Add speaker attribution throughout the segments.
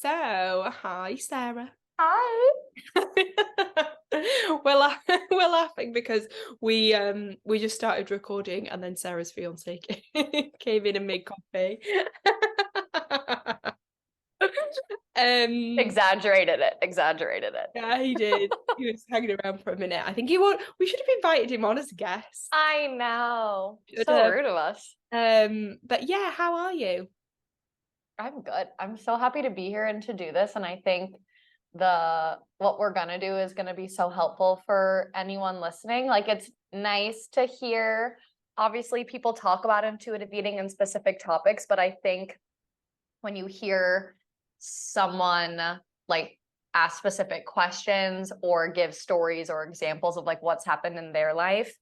Speaker 1: Hi, Sarah.
Speaker 2: Hi.
Speaker 1: We're laughing because we just started recording and then Sarah's fiance came in and made coffee. Um,
Speaker 2: Exaggerated it.
Speaker 1: yeah, he did. He was hanging around for a minute. I think he would. We should have invited him on as a guest.
Speaker 2: I know.
Speaker 1: Should
Speaker 2: So
Speaker 1: have.
Speaker 2: rude of us.
Speaker 1: But yeah, how are you?
Speaker 2: I'm good. I'm so happy to be here and to do this. And I think the what we're gonna do is gonna be so helpful for anyone listening. Like it's nice to hear, obviously, people talk about intuitive eating and specific topics, but I think when you hear someone like ask specific questions or give stories or examples of like what's happened in their life,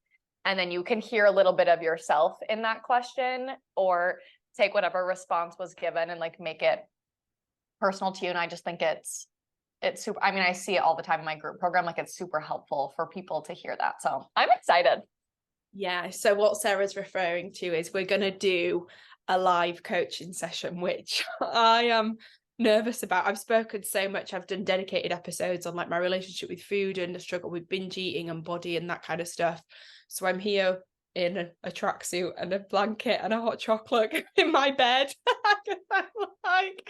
Speaker 2: and then you can hear a little bit of yourself in that question or take whatever response was given and like make it personal to you. And I just think it's super, I mean, I see it all the time in my group program, like it's super helpful for people to hear that. So I'm excited.
Speaker 1: Yeah, so what Sarah's referring to is we're going to do a live coaching session, which I am nervous about. I've spoken so much. I've done dedicated episodes on like my relationship with food and the struggle with binge eating and body and that kind of stuff. So I'm here in a tracksuit and a blanket and a hot chocolate in my bed. I'm like,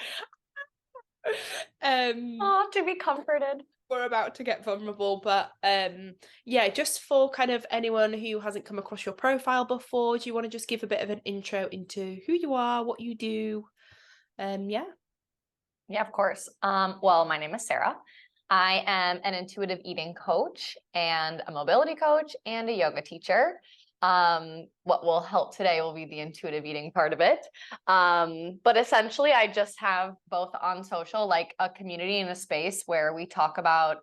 Speaker 2: Oh, to be comforted.
Speaker 1: we're about to get vulnerable, but yeah, just for kind of anyone who hasn't come across your profile before, do you want to just give a bit of an intro into who you are, what you do? Yeah.
Speaker 2: Yeah, of course. Well, my name is Sarah. I am an intuitive eating coach and a mobility coach and a yoga teacher. What will help today will be the intuitive eating part of it. But essentially, I just have both on social, like a community and a space where we talk about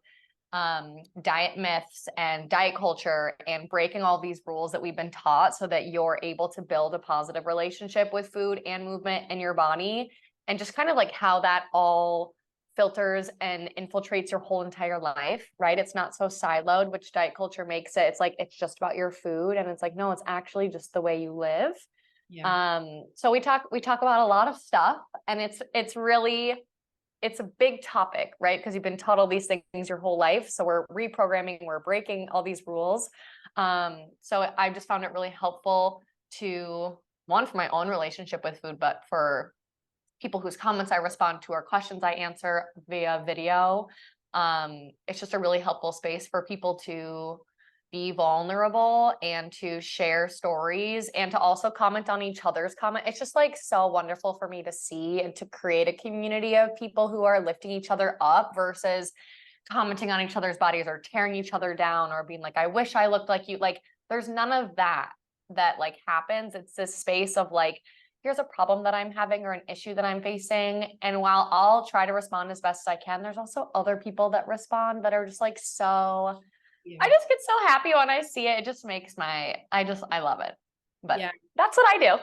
Speaker 2: diet myths and diet culture and breaking all these rules that we've been taught so that you're able to build a positive relationship with food and movement in your body, and just kind of like how that all filters and infiltrates your whole entire life, right? It's not so siloed, which diet culture makes it. It's like it's just about your food, and it's like no, it's actually just the way you live.
Speaker 1: Yeah.
Speaker 2: So we talk about a lot of stuff, and it's a big topic, right? Because you've been taught all these things your whole life. So we're reprogramming, we're breaking all these rules. So I just found it really helpful to, one, for my own relationship with food, but for people whose comments I respond to or questions I answer via video. It's just a really helpful space for people to be vulnerable and to share stories and to also comment on each other's comment. It's just like so wonderful for me to see and to create a community of people who are lifting each other up versus commenting on each other's bodies or tearing each other down or being like, I wish I looked like you. Like there's none of that like happens. It's this space of like, here's a problem that I'm having or an issue that I'm facing. And while I'll try to respond as best as I can, there's also other people that respond that are just like so,
Speaker 1: Yeah.
Speaker 2: I just get so happy when I see it. It just makes I love it. But
Speaker 1: Yeah.
Speaker 2: that's what I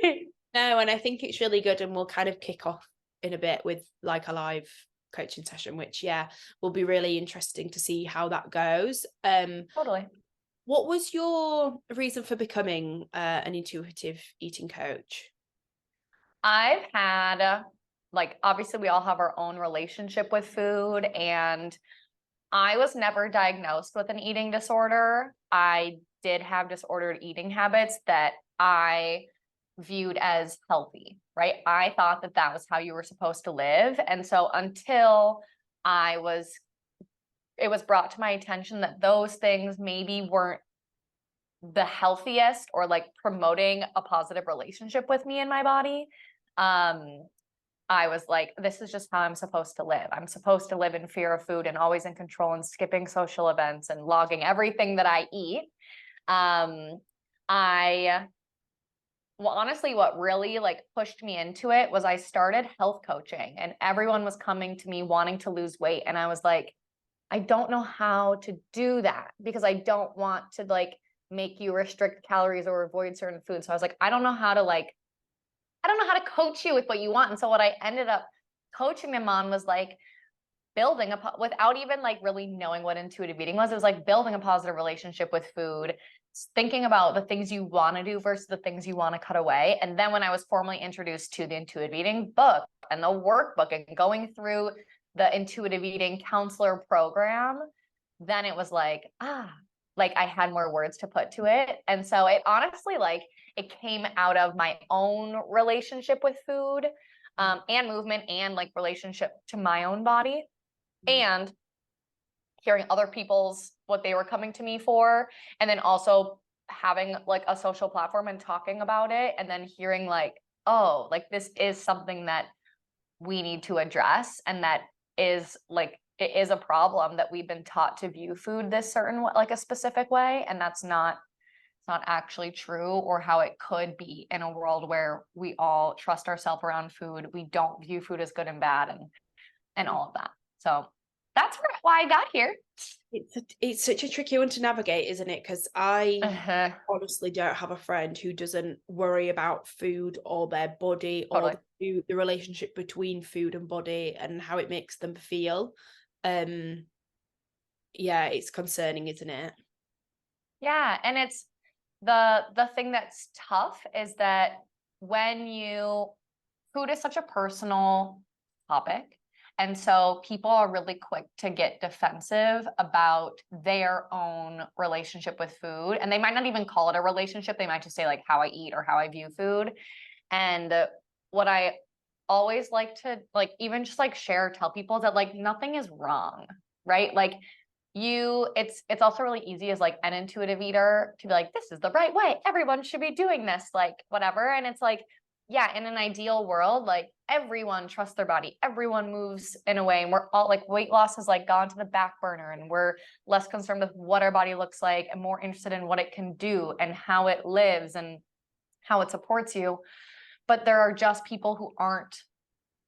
Speaker 2: do.
Speaker 1: No, and I think it's really good, and we'll kind of kick off in a bit with like a live coaching session, which yeah, will be really interesting to see how that goes.
Speaker 2: Totally.
Speaker 1: What was your reason for becoming an intuitive eating coach?
Speaker 2: I've had, like, obviously we all have our own relationship with food, and I was never diagnosed with an eating disorder. I did have disordered eating habits that I viewed as healthy, right? I thought that that was how you were supposed to live. And so until it was brought to my attention that those things maybe weren't the healthiest or like promoting a positive relationship with me and my body, I was like, this is just how I'm supposed to live. I'm supposed to live in fear of food and always in control and skipping social events and logging everything that I eat. I Well, honestly, what really like pushed me into it was I started health coaching, and everyone was coming to me wanting to lose weight. And I was like, I don't know how to do that because I don't want to like make you restrict calories or avoid certain foods. So I was like, I don't know how to coach you with what you want. And so what I ended up coaching them on was like without even like really knowing what intuitive eating was. It was like building a positive relationship with food thinking about the things you want to do versus the things you want to cut away. And then when I was formally introduced to the intuitive eating book and the workbook and going through the intuitive eating counselor program, then it was like, like I had more words to put to it. And so it honestly, like, it came out of my own relationship with food, and movement, and like relationship to my own body, and hearing other people's, what they were coming to me for, and then also having like a social platform and talking about it, and then hearing like, oh, like this is something that we need to address, and that is like, it is a problem that we've been taught to view food this certain, like a specific way, and that's not, it's not actually true, or how it could be in a world where we all trust ourselves around food. We don't view food as good and bad, and all of that. So that's why I got here.
Speaker 1: It's such a tricky one to navigate, isn't it? Because I honestly don't have a friend who doesn't worry about food or their body,
Speaker 2: Totally.
Speaker 1: or the relationship between food and body and how it makes them feel. Yeah, it's concerning, isn't it?
Speaker 2: Yeah, and it's the thing that's tough is that when food is such a personal topic, and so people are really quick to get defensive about their own relationship with food, and they might not even call it a relationship. They might just say like how I eat or how I view food. And what I always like to like even just like share, tell people is that like nothing is wrong, right? Like it's also really easy as like an intuitive eater to be like, this is the right way, everyone should be doing this, like whatever. And it's like, yeah, in an ideal world, like everyone trusts their body, everyone moves in a way, and we're all like, weight loss has like gone to the back burner, and we're less concerned with what our body looks like and more interested in what it can do and how it lives and how it supports you. But there are just people who aren't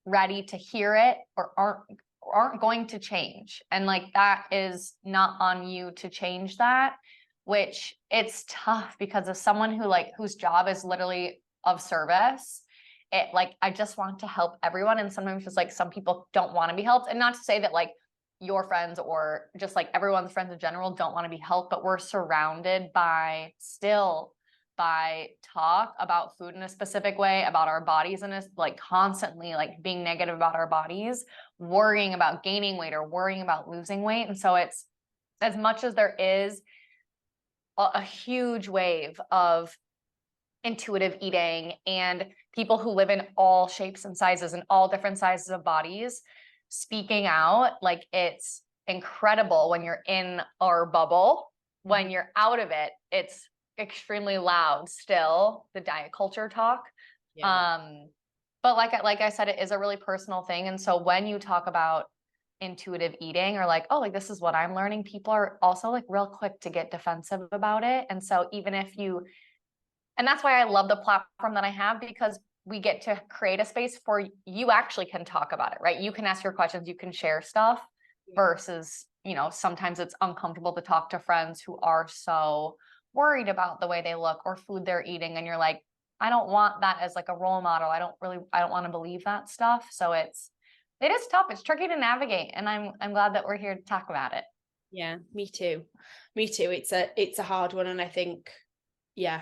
Speaker 2: ready to hear it, or aren't going to change, and like that is not on you to change that, which it's tough because of someone who like whose job is literally of service. It like, I just want to help everyone, and sometimes just like some people don't want to be helped, and not to say that like your friends or just like everyone's friends in general don't want to be helped, but we're surrounded by talk about food in a specific way, about our bodies in a like constantly like being negative about our bodies, worrying about gaining weight or worrying about losing weight. And so it's, as much as there is a huge wave of intuitive eating and people who live in all shapes and sizes and all different sizes of bodies speaking out, like it's incredible when you're in our bubble. When you're out of it, it's extremely loud still, the diet culture talk.
Speaker 1: Yeah.
Speaker 2: But like I said, it is a really personal thing. And so when you talk about intuitive eating, or like, oh, like this is what I'm learning, people are also like real quick to get defensive about it. And so even if you, and that's why I love the platform that I have, because we get to create a space for you actually can talk about it, right? You can ask your questions, you can share stuff, versus, you know, sometimes it's uncomfortable to talk to friends who are so worried about the way they look or food they're eating. And you're like, I don't want that as like a role model. I don't want to believe that stuff. So it is tough. It's tricky to navigate. And I'm glad that we're here to talk about it.
Speaker 1: Yeah, me too. It's a hard one. And I think, yeah,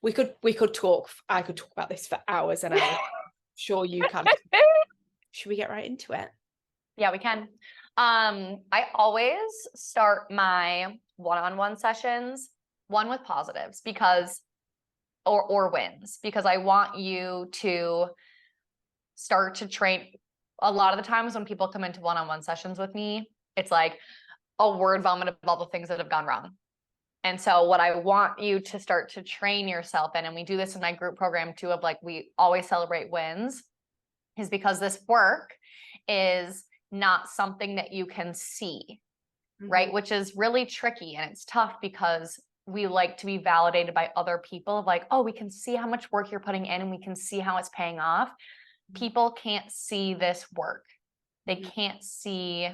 Speaker 1: I could talk about this for hours and hours. Sure you can. Should we get right into it?
Speaker 2: Yeah, we can. I always start my one-on-one sessions, one with positives, because or wins, because I want you to start to train. A lot of the times when people come into one-on-one sessions with me, it's like a word vomit of all the things that have gone wrong. And so what I want you to start to train yourself in, and we do this in my group program too, of like, we always celebrate wins, is because this work is not something that you can see, right? Which is really tricky, and it's tough because we like to be validated by other people of like, oh, we can see how much work you're putting in and we can see how it's paying off. People can't see this work. They can't see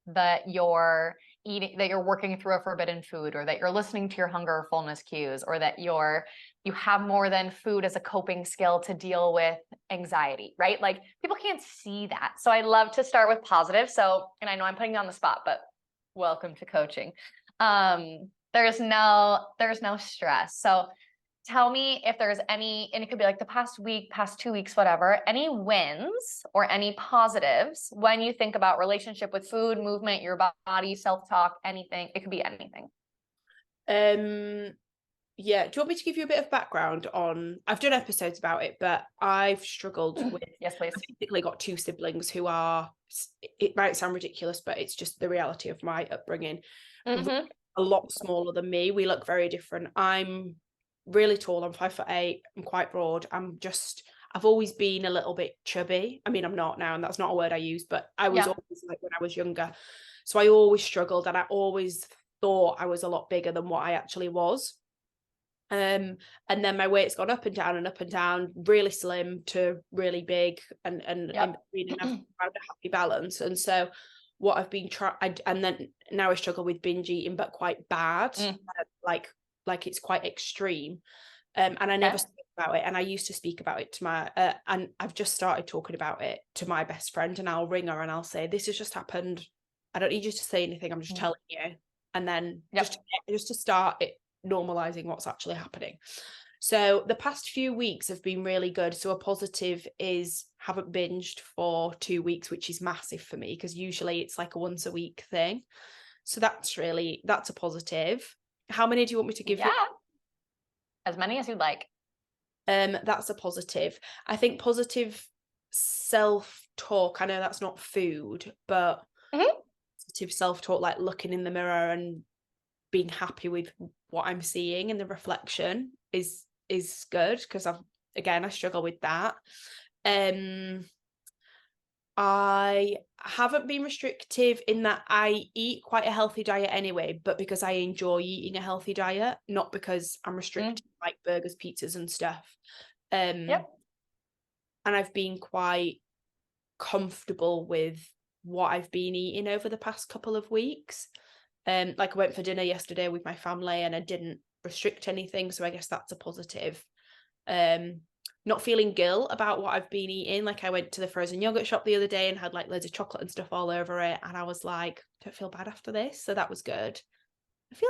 Speaker 2: that you're eating, that you're working through a forbidden food, or that you're listening to your hunger or fullness cues, or that you have more than food as a coping skill to deal with anxiety, right? Like people can't see that. So I love to start with positive. So, and I know I'm putting you on the spot, but welcome to coaching. There's no stress. So tell me if there's any, and it could be like the past week, past 2 weeks, whatever, any wins or any positives when you think about relationship with food, movement, your body, self-talk, anything. It could be anything.
Speaker 1: Yeah, do you want me to give you a bit of background on, I've done episodes about it, but I've struggled with,
Speaker 2: Yes, please.
Speaker 1: I've basically got two siblings who are, it might sound ridiculous, but it's just the reality of my upbringing.
Speaker 2: Mm-hmm.
Speaker 1: A lot smaller than me. We look very different. I'm really tall. I'm 5'8". I'm quite broad. I've always been a little bit chubby. I mean, I'm not now, and that's not a word I use, but I was
Speaker 2: Yeah.
Speaker 1: always like when I was younger. So I always struggled, and I always thought I was a lot bigger than what I actually was. And then my weight's gone up and down, really slim to really big, and
Speaker 2: Yep.
Speaker 1: in between, and I've found a happy balance. And so what I've been trying, and then now I struggle with binge eating, but quite bad, like it's quite extreme. And I never
Speaker 2: Okay.
Speaker 1: speak about it. And I used to speak about it to my, and I've just started talking about it to my best friend, and I'll ring her and I'll say, this has just happened. I don't need you to say anything. I'm just telling you. And then
Speaker 2: Yep.
Speaker 1: just to start it, normalizing what's actually happening. So the past few weeks have been really good. So a positive is haven't binged for 2 weeks, which is massive for me because usually it's like a once a week thing. So that's a positive. How many do you want me to give you?
Speaker 2: Yeah. As many as you'd like.
Speaker 1: That's a positive. I think positive self-talk. I know that's not food, but positive self-talk, like looking in the mirror and being happy with what I'm seeing and the reflection is good because I struggle with that. I haven't been restrictive in that I eat quite a healthy diet anyway, but because I enjoy eating a healthy diet, not because I'm restricted like burgers, pizzas and stuff.
Speaker 2: Yep.
Speaker 1: And I've been quite comfortable with what I've been eating over the past couple of weeks. Like I went for dinner yesterday with my family and I didn't restrict anything, so I guess that's a positive. Not feeling guilt about what I've been eating. Like I went to the frozen yogurt shop the other day and had like loads of chocolate and stuff all over it, and I was like, don't feel bad after this, so that was good. I feel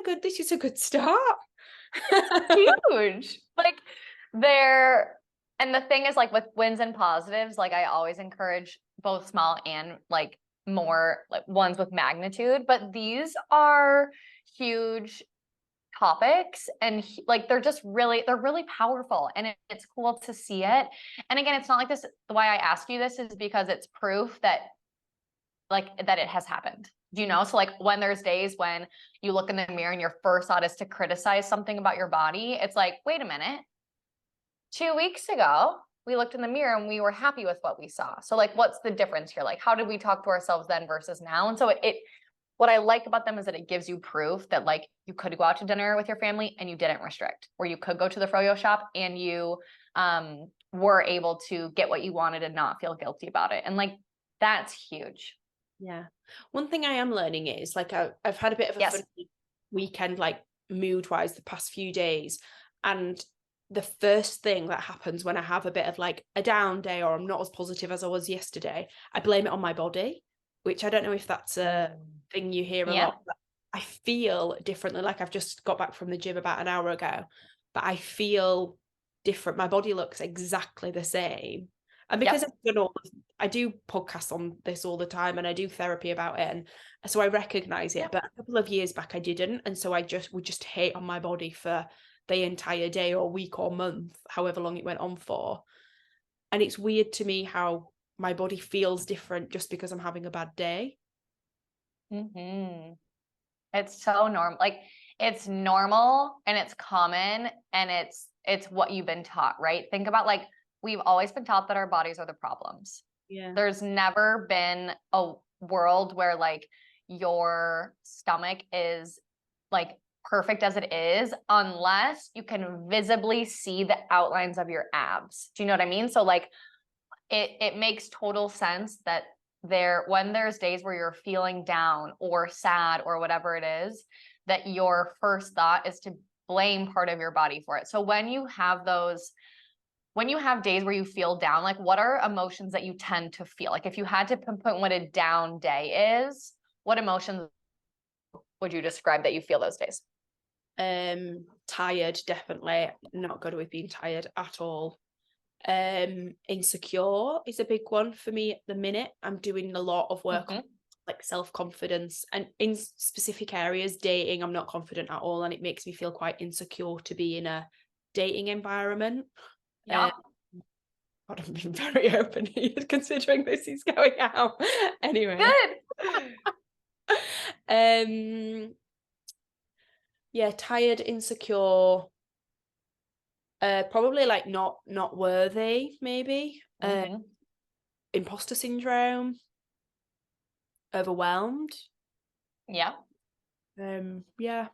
Speaker 1: like this is a good start.
Speaker 2: Huge. Like and the thing is, like with wins and positives, like I always encourage both small and like more like ones with magnitude, but these are huge topics, and like they're really powerful, and it's cool to see it. And again, it's not like this, why I ask you this is because it's proof that it has happened. Do you know? So like when there's days when you look in the mirror and your first thought is to criticize something about your body, it's like, wait a minute, 2 weeks ago we looked in the mirror and we were happy with what we saw. So like, what's the difference here? Like, how did we talk to ourselves then versus now? And so what I like about them is that it gives you proof that like you could go out to dinner with your family and you didn't restrict, or you could go to the froyo shop and you were able to get what you wanted and not feel guilty about it. And like, that's huge.
Speaker 1: Yeah. One thing I am learning is like I've had a bit of a funny weekend, like mood wise, the past few days. And the first thing that happens when I have a bit of like a down day or I'm not as positive as I was yesterday, I blame it on my body, which I don't know if that's a thing you hear a lot. But I feel differently. Like I've just got back from the gym about an hour ago, but I feel different. My body looks exactly the same. And because I do podcasts on this all the time and I do therapy about it, and so I recognize it. But a couple of years back I didn't, and so I would just hate on my body for the entire day or week or month, however long it went on for. And it's weird to me how my body feels different just because I'm having a bad day.
Speaker 2: It's so normal. Like it's normal and it's common, and it's what you've been taught, right? Think about like, we've always been taught that our bodies are the problems.
Speaker 1: Yeah.
Speaker 2: There's never been a world where like your stomach is like perfect as it is, unless you can visibly see the outlines of your abs. Do you know what I mean? So like it makes total sense that when there's days where you're feeling down or sad or whatever it is, that your first thought is to blame part of your body for it. So when you have days where you feel down, like what are emotions that you tend to feel? Like if you had to pinpoint what a down day is, what emotions would you describe that you feel those days?
Speaker 1: Tired, definitely not good with being tired at all. Insecure is a big one for me at the minute. I'm doing a lot of work on like self-confidence, and in specific areas, dating, I'm not confident at all, and it makes me feel quite insecure to be in a dating environment.
Speaker 2: Yeah.
Speaker 1: God, I'm being very open here considering this is going out. Anyway.
Speaker 2: Good.
Speaker 1: Yeah, tired, insecure, probably like not worthy, maybe. Imposter syndrome, overwhelmed.
Speaker 2: Yeah.
Speaker 1: Yeah.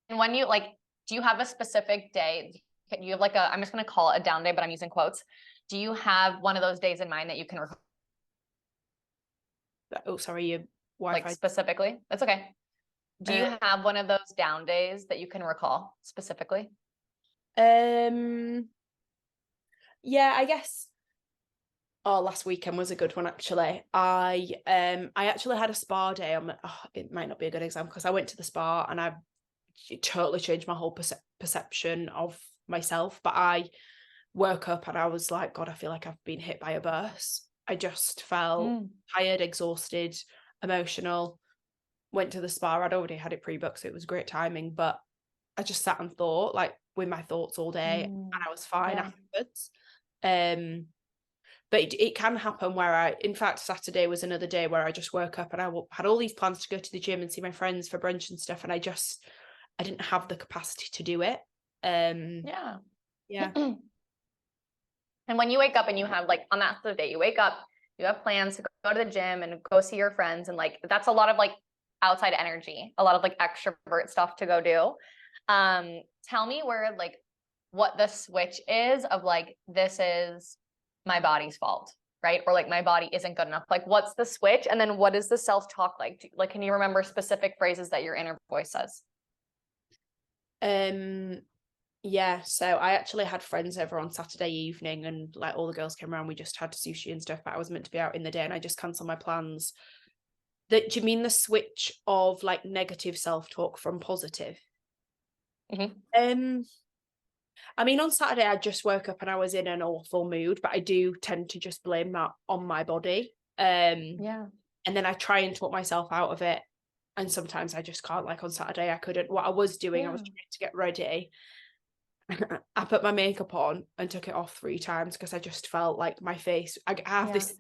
Speaker 2: And when you like, do you have a specific day? Can you have like I'm just going to call it a down day, but I'm using quotes. Do you have one of those days in mind that you can recall?
Speaker 1: Oh, sorry, your
Speaker 2: Like
Speaker 1: Wi-Fi.
Speaker 2: specifically? That's okay. Do you have one of those down days that you can recall specifically?
Speaker 1: Yeah, I guess. Oh, last weekend was a good one actually. I actually had a spa day. It might not be a good example because I went to the spa and it totally changed my whole perception of myself. But I woke up and I was like, God, I feel like I've been hit by a bus. I just felt tired, exhausted, emotional. Went to the spa. I'd already had it pre-booked, so it was great timing. But I just sat and thought, like, with my thoughts all day, and I was fine afterwards. But it can happen where in fact, Saturday was another day where I just woke up and I had all these plans to go to the gym and see my friends for brunch and stuff, and I didn't have the capacity to do it.
Speaker 2: Yeah.
Speaker 1: And
Speaker 2: when you wake up and you have like on that third day, you wake up, you have plans to go to the gym and go see your friends, and like that's a lot of like outside energy, a lot of like extrovert stuff to go do. Tell me where like what the switch is of like, this is my body's fault, right? Or like my body isn't good enough. Like what's the switch? And then what is the self-talk like? Like, can you remember specific phrases that your inner voice says?
Speaker 1: Yeah, so I actually had friends over on Saturday evening and like all the girls came around. We just had sushi and stuff, but I was meant to be out in the day and I just cancelled my plans. Do you mean the switch of like negative self-talk from positive? I mean, on Saturday, I just woke up and I was in an awful mood, but I do tend to just blame that on my body. And then I try and talk myself out of it. And sometimes I just can't. Like on Saturday, I couldn't. What I was doing, I was trying to get ready. I put my makeup on and took it off 3 times because I just felt like my face. I have this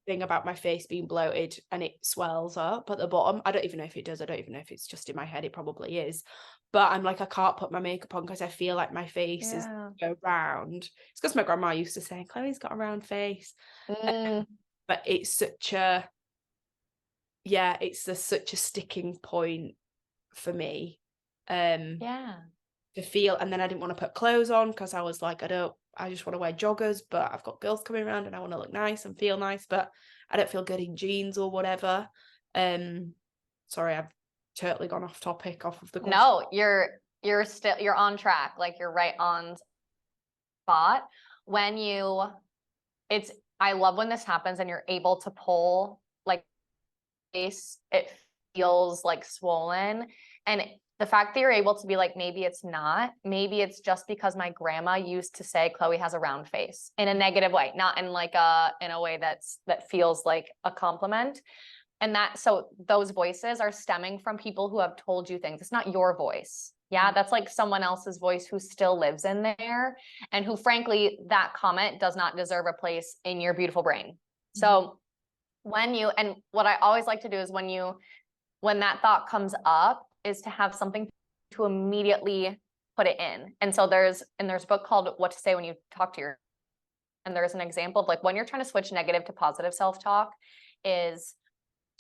Speaker 1: thing about my face being bloated and it swells up at the bottom. I don't even know if it does. I don't even know if it's just in my head. It probably is. But I'm like, I can't put my makeup on because I feel like my face is so round. It's because my grandma used to say, Chloe's got a round face. But it's such a sticking point for me. To feel, and then I didn't want to put clothes on because I was like, I just want to wear joggers, but I've got girls coming around and I want to look nice and feel nice, but I don't feel good in jeans or whatever. Sorry, I've totally gone off topic off of the question.
Speaker 2: No, you're on track. Like you're right on spot. I love when this happens and you're able to pull like face, it feels like swollen. And the fact that you're able to be like, maybe it's not, maybe it's just because my grandma used to say Chloe has a round face in a negative way, not in like in a way that feels like a compliment. And so those voices are stemming from people who have told you things. It's not your voice. Yeah, that's like someone else's voice who still lives in there and who, frankly, that comment does not deserve a place in your beautiful brain. So and what I always like to do is when that thought comes up is to have something to immediately put it in. And so there's a book called What to Say When You Talk to and there's an example of like when you're trying to switch negative to positive self-talk is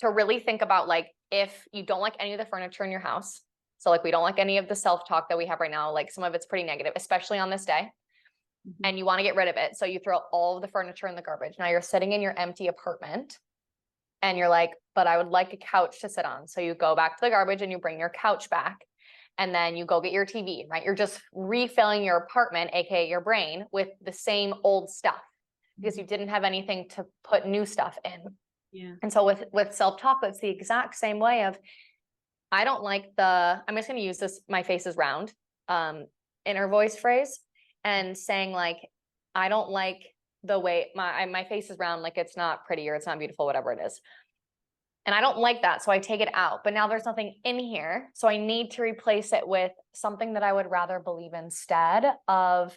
Speaker 2: to really think about like, if you don't like any of the furniture in your house, so like we don't like any of the self-talk that we have right now, like some of it's pretty negative, especially on this day, and you want to get rid of it. So you throw all of the furniture in the garbage. Now you're sitting in your empty apartment and you're like, but I would like a couch to sit on. So you go back to the garbage and you bring your couch back and then you go get your TV, right? You're just refilling your apartment, AKA your brain, with the same old stuff because you didn't have anything to put new stuff in. And so with self-talk, it's the exact same way of, I don't like I'm just going to use this, my face is round, inner voice phrase, and saying like, I don't like the way my face is round, like it's not pretty or it's not beautiful, whatever it is. And I don't like that. So I take it out, but now there's nothing in here. So I need to replace it with something that I would rather believe instead of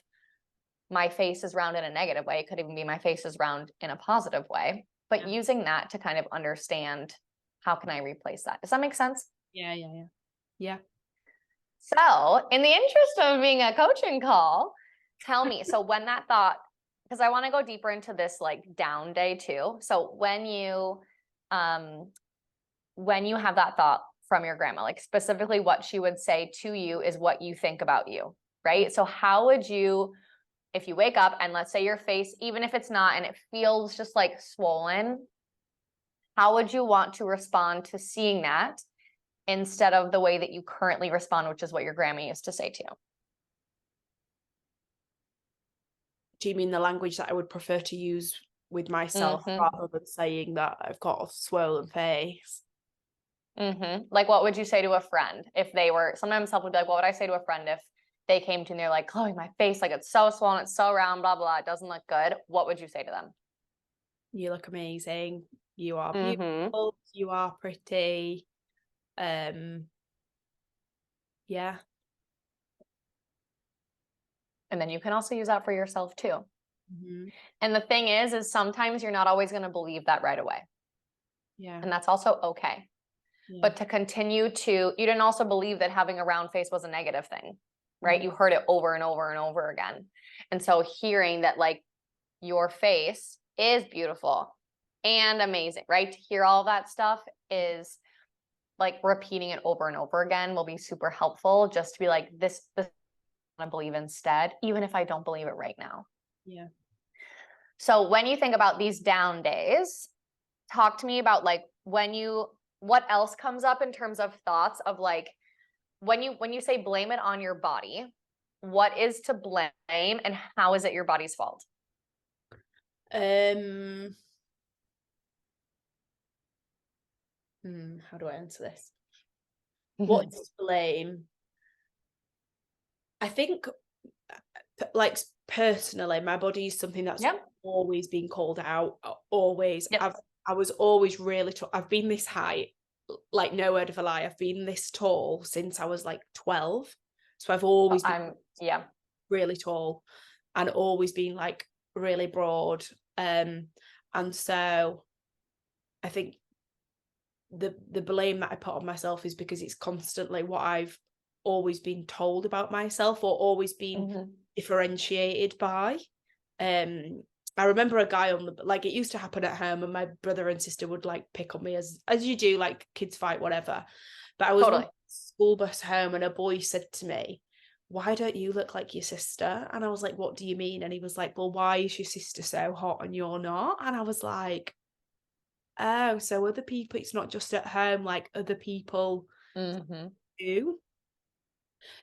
Speaker 2: my face is round in a negative way. It could even be my face is round in a positive way, but using that to kind of understand how can I replace that? Does that make sense?
Speaker 1: Yeah.
Speaker 2: So in the interest of being a coaching call, tell me, so when that thought, because I want to go deeper into this like down day too. So when you have that thought from your grandma, like specifically what she would say to you is what you think about you, right? So how would you, if you wake up and let's say your face, even if it's not, and it feels just like swollen, how would you want to respond to seeing that instead of the way that you currently respond, which is what your grandma used to say to you?
Speaker 1: Do you mean the language that I would prefer to use with myself rather than saying that I've got a swollen face?
Speaker 2: Like, what would you say to a friend if they were, sometimes help would be like, what would I say to a friend if they came to me and they're like, Chloe, my face, like it's so swollen, it's so round, blah, blah, it doesn't look good. What would you say to them?
Speaker 1: You look amazing. You are beautiful. You are pretty. Yeah.
Speaker 2: And then you can also use that for yourself too. And the thing is sometimes you're not always going to believe that right away.
Speaker 1: Yeah.
Speaker 2: And that's also okay. Yeah. But to continue to, you didn't also believe that having a round face was a negative thing, right? You heard it over and over and over again. And so hearing that like your face is beautiful and amazing, right? To hear all that stuff is like repeating it over and over again will be super helpful, just to be like, this I want to believe instead, even if I don't believe it right now.
Speaker 1: Yeah.
Speaker 2: So when you think about these down days, talk to me about like what else comes up in terms of thoughts of like, when you say blame it on your body, what is to blame and how is it your body's fault?
Speaker 1: How do I answer this? What is to blame? I think like personally, my body is something that's always been called out. Always. I was always really I've been this height, like no word of a lie. I've been this tall since I was like 12. So I've always been really tall and always been like really broad. And so I think the blame that I put on myself is because it's constantly what I've always been told about myself or always been differentiated by. I remember a guy on the, like, it used to happen at home and my brother and sister would like pick on me as you do, like kids fight, whatever. But I was on the school bus home and a boy said to me, why don't you look like your sister? And I was like, what do you mean? And he was like, well, why is your sister so hot and you're not? And I was like, oh, so other people, it's not just at home, like other people do.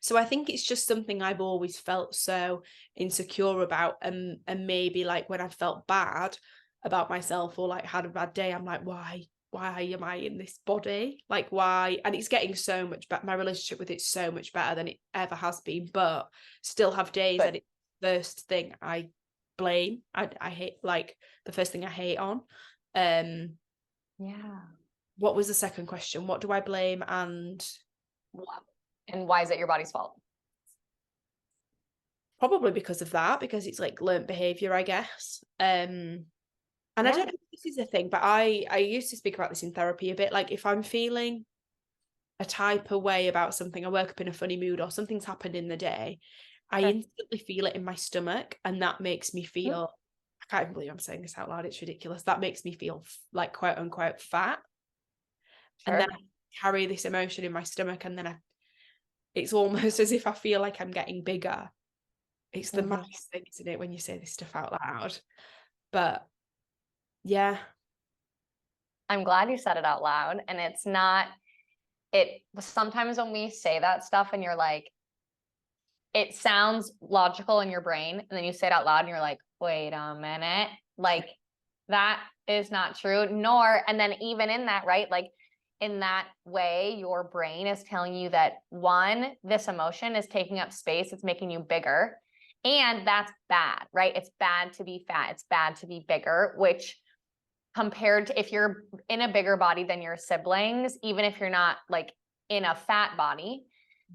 Speaker 1: So I think it's just something I've always felt so insecure about, and maybe like when I felt bad about myself or like had a bad day, I'm like, why am I in this body? Like, why? And it's getting so much better. My relationship with it's so much better than it ever has been, but still have days that it's the first thing I blame. I hate, like the first thing I hate on. What was the second question? What do I blame and
Speaker 2: why is it your body's fault?
Speaker 1: Probably because of that, because it's like learnt behaviour, I guess. And I don't know if this is a thing, but I used to speak about this in therapy a bit. Like if I'm feeling a type of way about something, I woke up in a funny mood or something's happened in the day, I instantly feel it in my stomach, and that makes me feel, I can't even believe I'm saying this out loud, it's ridiculous. That makes me feel like quote unquote fat. And then I carry this emotion in my stomach, and then it's almost as if I feel like I'm getting bigger. It's the maddest thing, isn't it, when you say this stuff out loud? But yeah.
Speaker 2: I'm glad you said it out loud. And it's not, sometimes when we say that stuff and you're like, it sounds logical in your brain, and then you say it out loud and you're like, wait a minute, like that is not true. And then even in that, right? Like in that way, your brain is telling you that, one, this emotion is taking up space, it's making you bigger. And that's bad, right? It's bad to be fat. It's bad to be bigger, which compared to if you're in a bigger body than your siblings, even if you're not like in a fat body,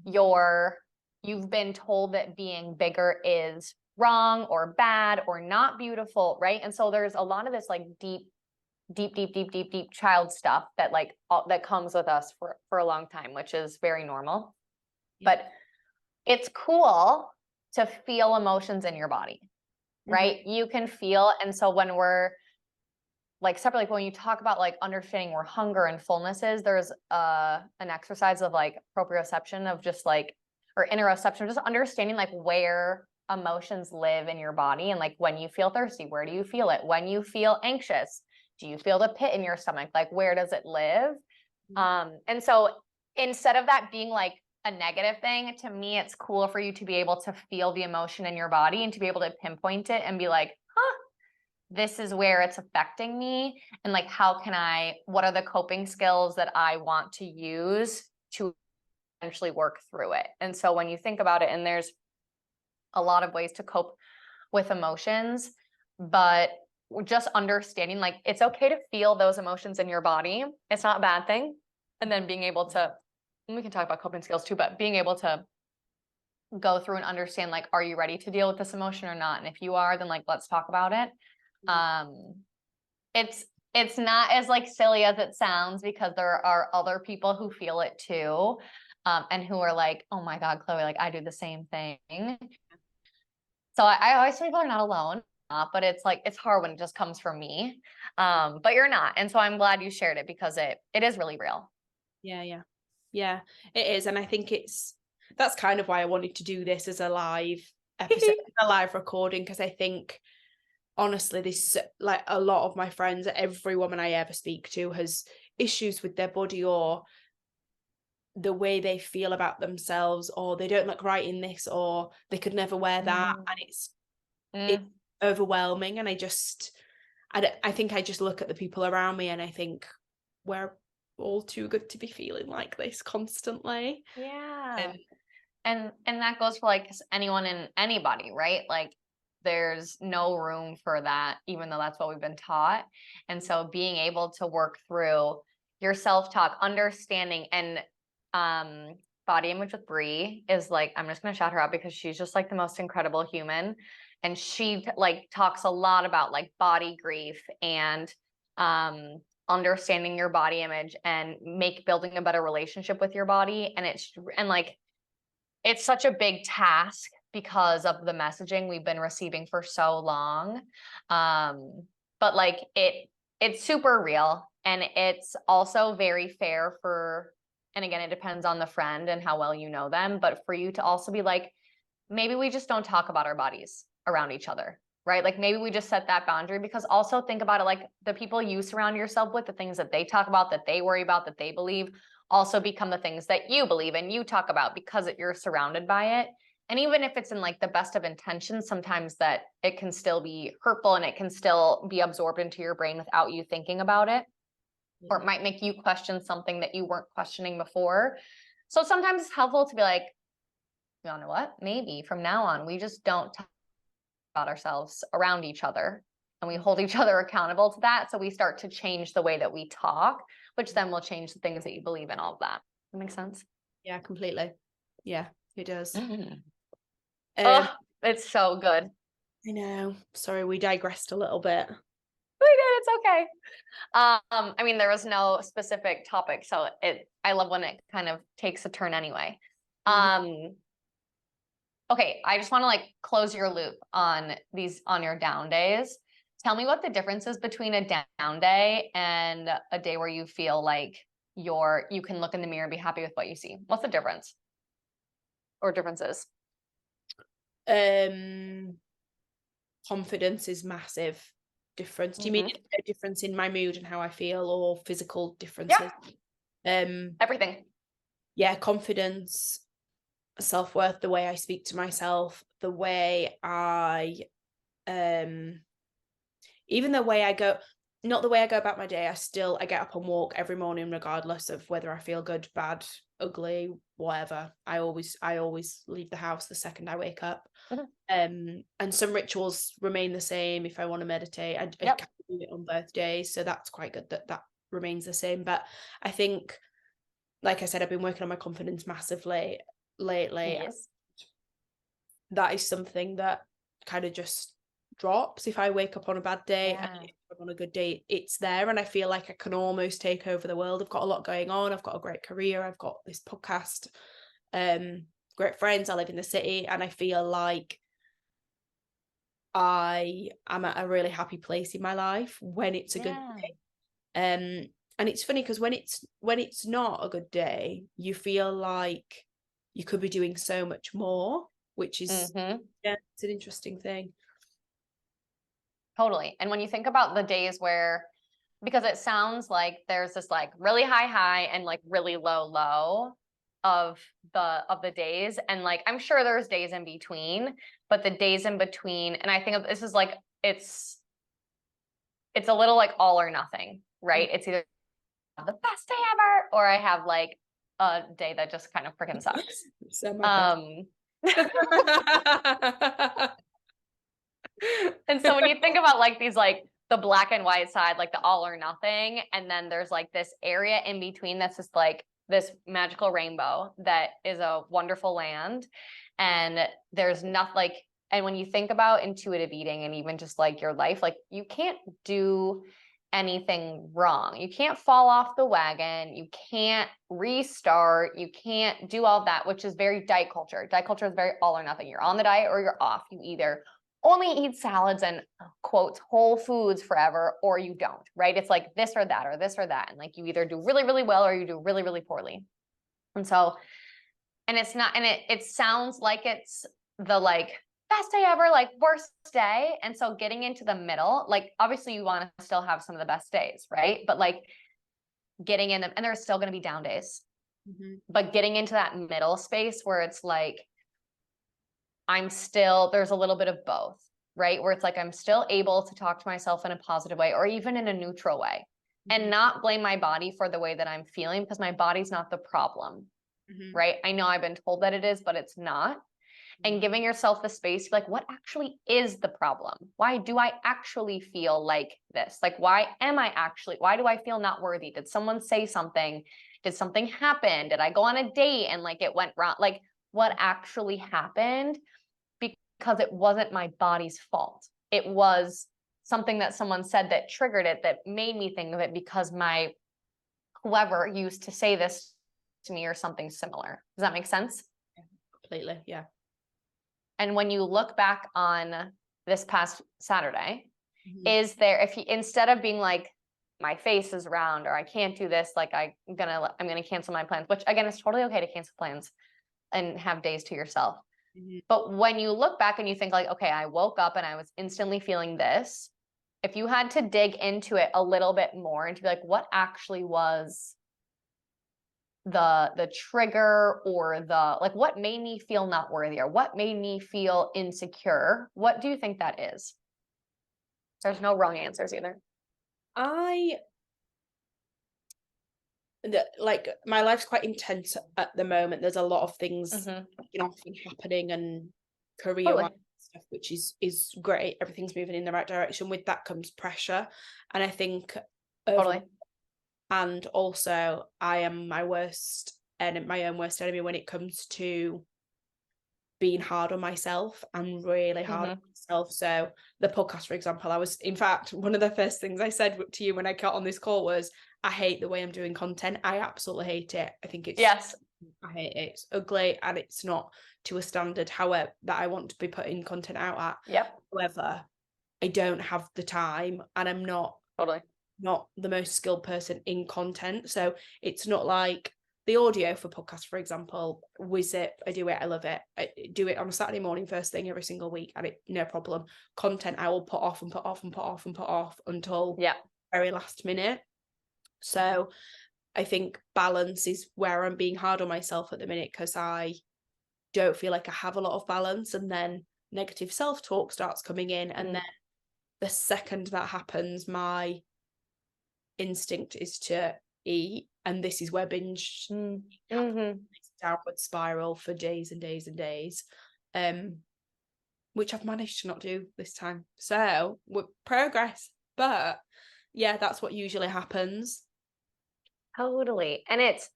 Speaker 2: you've been told that being bigger is wrong or bad or not beautiful, right? And so there's a lot of this like deep child stuff that like that comes with us for a long time, which is very normal.
Speaker 1: Yeah.
Speaker 2: But it's cool to feel emotions in your body, right? You can feel. And so when we're like separately, when you talk about like understanding where hunger and fullness is, there's an exercise of like proprioception of just like, or interoception, just understanding like where emotions live in your body. And like when you feel thirsty, where do you feel it? When you feel anxious, do you feel the pit in your stomach? Like where does it live? And so instead of that being like a negative thing, to me, it's cool for you to be able to feel the emotion in your body and to be able to pinpoint it and be like, this is where it's affecting me. And like, what are the coping skills that I want to use to eventually work through it? And so when you think about it, and there's a lot of ways to cope with emotions, but just understanding like it's okay to feel those emotions in your body. It's not a bad thing. And then being able to, and we can talk about coping skills too, but being able to go through and understand like, are you ready to deal with this emotion or not? And if you are, then like, let's talk about it. It's not as like silly as it sounds, because there are other people who feel it too, and who are like, oh my God, Chloe, like I do the same thing. So I always say people are not alone, but it's like, it's hard when it just comes from me, but you're not. And so I'm glad you shared it, because it is really real.
Speaker 1: Yeah, it is. And I think that's kind of why I wanted to do this as a live episode, a live recording, because I think honestly, this like a lot of my friends, every woman I ever speak to has issues with their body or the way they feel about themselves, or they don't look right in this, or they could never wear that. And it's overwhelming. And I think I just look at the people around me and I think we're all too good to be feeling like this constantly.
Speaker 2: Yeah. And that goes for like anyone and anybody, right? Like there's no room for that, even though that's what we've been taught. And so being able to work through your self-talk, understanding, and body image with Brie is like, I'm just going to shout her out because she's just like the most incredible human. And she like talks a lot about like body grief and understanding your body image and building a better relationship with your body. And like, it's such a big task because of the messaging we've been receiving for so long. But like it's super real, and it's also very fair and again, it depends on the friend and how well you know them, but for you to also be like, maybe we just don't talk about our bodies around each other, right? Like maybe we just set that boundary, because also think about it, like the people you surround yourself with, the things that they talk about, that they worry about, that they believe, also become the things that you believe and you talk about, because you're surrounded by it. And even if it's in like the best of intentions, sometimes that it can still be hurtful and it can still be absorbed into your brain without you thinking about it. Or it might make you question something that you weren't questioning before. So sometimes it's helpful to be like, you know what, maybe from now on, we just don't talk about ourselves around each other, and we hold each other accountable to that. So we start to change the way that we talk, which then will change the things that you believe in, all of that. That makes sense?
Speaker 1: Yeah, completely. Yeah, it does.
Speaker 2: It's so good.
Speaker 1: I know. Sorry, we digressed a little bit.
Speaker 2: We did. It's okay. I mean, there was no specific topic, so I love when it kind of takes a turn anyway. Okay, I just want to like close your loop on your down days. Tell me what the difference is between a down day and a day where you feel like you can look in the mirror and be happy with what you see. What's the difference or differences?
Speaker 1: Confidence is massive difference. Do you mean a difference in my mood and how I feel, or physical differences?
Speaker 2: Everything.
Speaker 1: Yeah, confidence, self-worth, the way I speak to myself, the way I even the way I go, not the way I go about my day. I get up and walk every morning, regardless of whether I feel good, bad, ugly, whatever. I always leave the house the second I wake up. And some rituals remain the same. If I want to meditate, I can do it on both days, so that's quite good that remains the same. But I think, like I said, I've been working on my confidence massively lately.
Speaker 2: Yes.
Speaker 1: That is something that kind of just drops if I wake up on a bad day. And if I'm on a good day, it's there, and I feel like I can almost take over the world. I've got a lot going on. I've got a great career. I've got this podcast, great friends. I live in the city, and I feel like I am at a really happy place in my life when it's a good day. And it's funny because when it's not a good day, you feel like you could be doing so much more, which is it's an interesting thing.
Speaker 2: Totally. And when you think about the days where, because it sounds like there's this like really high and like really low of the days, and like I'm sure there's days in between, but the days in between, and I think this is like it's a little like all or nothing, right? It's either the best day ever, or I have like a day that just kind of freaking sucks. And so when you think about like these, like the black and white side, like the all or nothing, and then there's like this area in between that's just like this magical rainbow that is a wonderful land. And there's nothing like, and when you think about intuitive eating and even just like your life, like you can't do anything wrong. You can't fall off the wagon. You can't restart. You can't do all that, which is very diet culture. Diet culture is very all or nothing. You're on the diet or you're off. You either only eat salads and quotes whole foods forever, or you don't, right? It's like this or that or this or that. And like you either do really, really well or you do really, really poorly. And so, and it's not, and it sounds like it's the like best day ever, like worst day. And so getting into the middle, like obviously you want to still have some of the best days, right? But like getting in them, and there's still going to be down days, but getting into that middle space where it's like, there's a little bit of both, right? Where it's like, I'm still able to talk to myself in a positive way, or even in a neutral way, and not blame my body for the way that I'm feeling, because my body's not the problem, right? I know I've been told that it is, but it's not. And giving yourself the space, like, what actually is the problem? Why do I actually feel like this? Like, why do I feel not worthy? Did someone say something? Did something happen? Did I go on a date and like it went wrong? Like, what actually happened? Because it wasn't my body's fault. It was something that someone said that triggered it, that made me think of it, because my whoever used to say this to me or something similar. Does that make sense?
Speaker 1: Completely, yeah.
Speaker 2: And when you look back on this past Saturday, is there, if you, instead of being like, my face is round, or I can't do this, like I'm gonna cancel my plans, which again, it's totally okay to cancel plans and have days to yourself. But when you look back and you think like, okay, I woke up and I was instantly feeling this, if you had to dig into it a little bit more and to be like, what actually was the trigger, or the like, what made me feel not worthy, or what made me feel insecure, what do you think that is? There's no wrong answers either.
Speaker 1: Like my life's quite intense at the moment. There's a lot of things happening, and career stuff, which is great. Everything's moving in the right direction. With that comes pressure, and I think and also I am my own worst enemy when it comes to being hard on myself and really hard on myself. So the podcast, for example, in fact, one of the first things I said to you when I got on this call was, I hate the way I'm doing content. I absolutely hate it. I think it's, I hate it. It's ugly, and it's not to a standard, however, that I want to be putting content out at. However, I don't have the time, and I'm not the most skilled person in content. So it's not like the audio for podcasts, for example, whiz it, I do it, I love it. I do it on a Saturday morning first thing every single week, and it no problem. Content I will put off and put off and put off and put off until very last minute. So I think balance is where I'm being hard on myself at the minute, because I don't feel like I have a lot of balance, and then negative self-talk starts coming in, and then the second that happens, my instinct is to eat, and this is where binge
Speaker 2: Mm-hmm.
Speaker 1: downward spiral for days and days and days, which I've managed to not do this time. So with progress, but yeah, that's what usually happens.
Speaker 2: Totally. And it's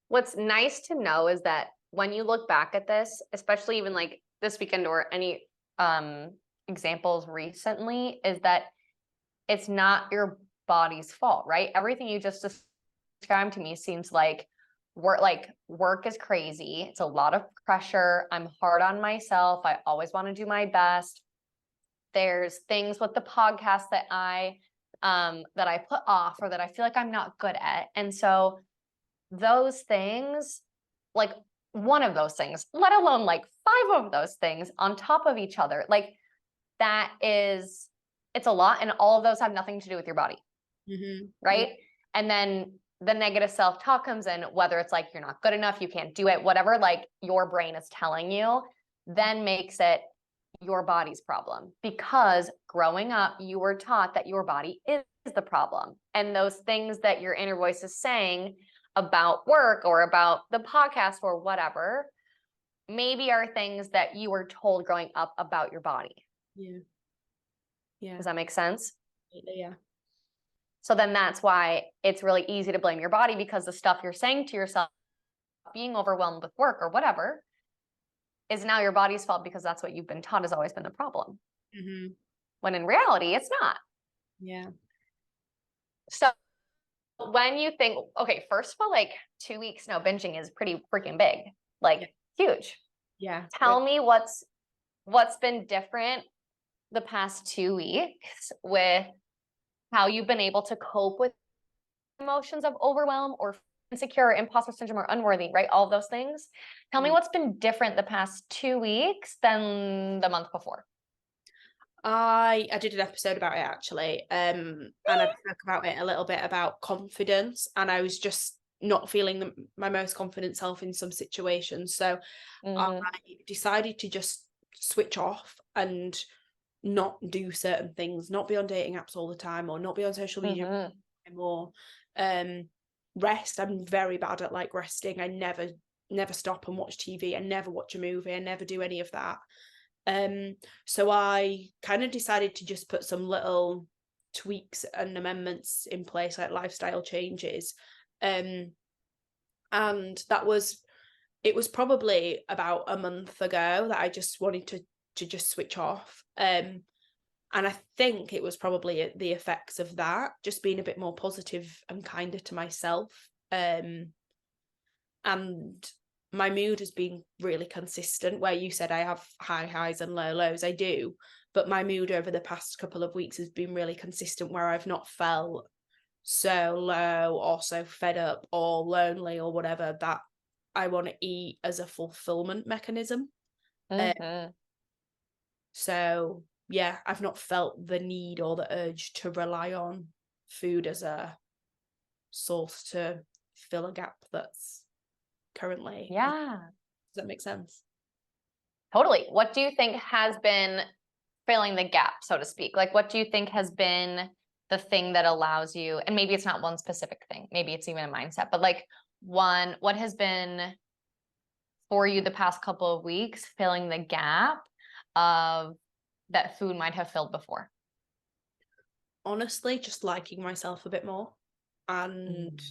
Speaker 2: what's nice to know is that when you look back at this, especially even like this weekend or any examples recently, is that it's not your body's fault, right? Everything you just described to me seems like work is crazy. It's a lot of pressure. I'm hard on myself. I always want to do my best. There's things with the podcast that I put off or that I feel like I'm not good at. And so those things, like one of those things, let alone like 5 of those things on top of each other, like it's a lot. And all of those have nothing to do with your body.
Speaker 1: Mm-hmm.
Speaker 2: Right. Yeah. And then the negative self-talk comes in, whether it's like, you're not good enough, you can't do it, whatever, like your brain is telling you, then makes it your body's problem, because growing up, you were taught that your body is the problem. And those things that your inner voice is saying about work or about the podcast or whatever, maybe are things that you were told growing up about your body.
Speaker 1: Yeah. Yeah.
Speaker 2: Does that make sense?
Speaker 1: Yeah.
Speaker 2: So then that's why it's really easy to blame your body, because the stuff you're saying to yourself, being overwhelmed with work or whatever, is now your body's fault, because that's what you've been taught has always been the problem.
Speaker 1: Mm-hmm.
Speaker 2: When in reality, it's not.
Speaker 1: Yeah.
Speaker 2: So when you think, okay, first of all, like 2 weeks no binging is pretty freaking big, like huge.
Speaker 1: Yeah.
Speaker 2: Tell me what's been different the past 2 weeks with how you've been able to cope with emotions of overwhelm or insecure, imposter syndrome, or unworthy, right? All of those things. Tell me what's been different the past 2 weeks than the month before.
Speaker 1: I did an episode about it actually, and I spoke about it a little bit about confidence, and I was just not feeling my most confident self in some situations. So I decided to just switch off and not do certain things, not be on dating apps all the time, or not be on social media anymore. Rest. I'm very bad at like resting. I never stop and watch TV. I never watch a movie. I never do any of that. So I kind of decided to just put some little tweaks and amendments in place, like lifestyle changes. And it was probably about a month ago that I just wanted to just switch off. And I think it was probably the effects of that, just being a bit more positive and kinder to myself. And my mood has been really consistent, where you said I have high highs and low lows. I do, but my mood over the past couple of weeks has been really consistent, where I've not felt so low or so fed up or lonely or whatever that I want to eat as a fulfillment mechanism. So yeah, I've not felt the need or the urge to rely on food as a source to fill a gap that's currently.
Speaker 2: Yeah.
Speaker 1: Does that make sense?
Speaker 2: Totally. What do you think has been filling the gap, so to speak? Like, what do you think has been the thing that allows you, and maybe it's not one specific thing, maybe it's even a mindset, but like what has been for you the past couple of weeks filling the gap of that food might have filled before?
Speaker 1: Honestly, just liking myself a bit more and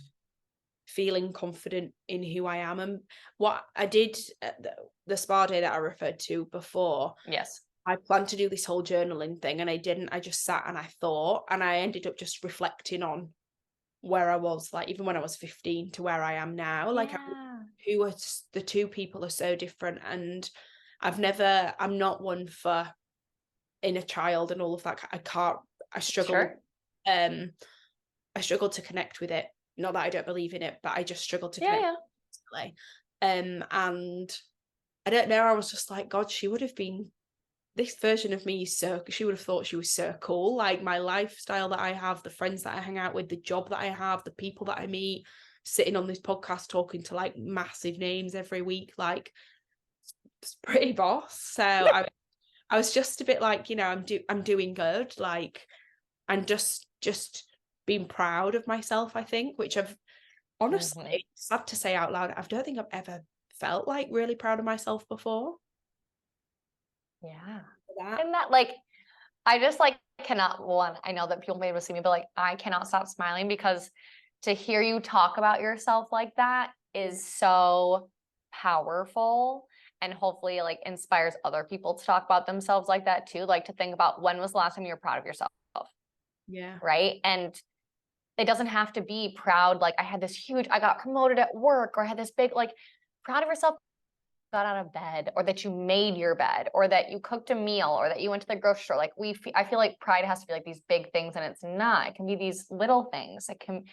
Speaker 1: feeling confident in who I am. And what I did at the spa day that I referred to before,
Speaker 2: yes,
Speaker 1: I planned to do this whole journaling thing, and I didn't. I just sat and I thought, and I ended up just reflecting on where I was, like even when I was 15 to where I am now. Like who are the two people are so different, and I'm not one for inner child and all of that. I struggle.
Speaker 2: Sure.
Speaker 1: I struggle to connect with it. Not that I don't believe in it, but I just struggle to connect with it. And I don't know, I was just like, God, she would have been, this version of me, so she would have thought she was so cool. Like my lifestyle that I have, the friends that I hang out with, the job that I have, the people that I meet, sitting on this podcast talking to like massive names every week, like it's pretty boss. So I was just a bit like, I'm doing good, like, and just been proud of myself, I think, which I've honestly, sad to say out loud, I don't think I've ever felt like really proud of myself before.
Speaker 2: Yeah.
Speaker 1: That.
Speaker 2: And that, like, I just like cannot, one, I know that people may be able to see me, but like I cannot stop smiling because to hear you talk about yourself like that is so powerful, and hopefully like inspires other people to talk about themselves like that too. Like to think about, when was the last time you were proud of yourself?
Speaker 1: Yeah.
Speaker 2: Right. And it doesn't have to be proud, like I got promoted at work, or I had this big, like, proud of yourself, got out of bed, or that you made your bed, or that you cooked a meal, or that you went to the grocery store. Like I feel like pride has to be like these big things, and it's not. It can be these little things. It can,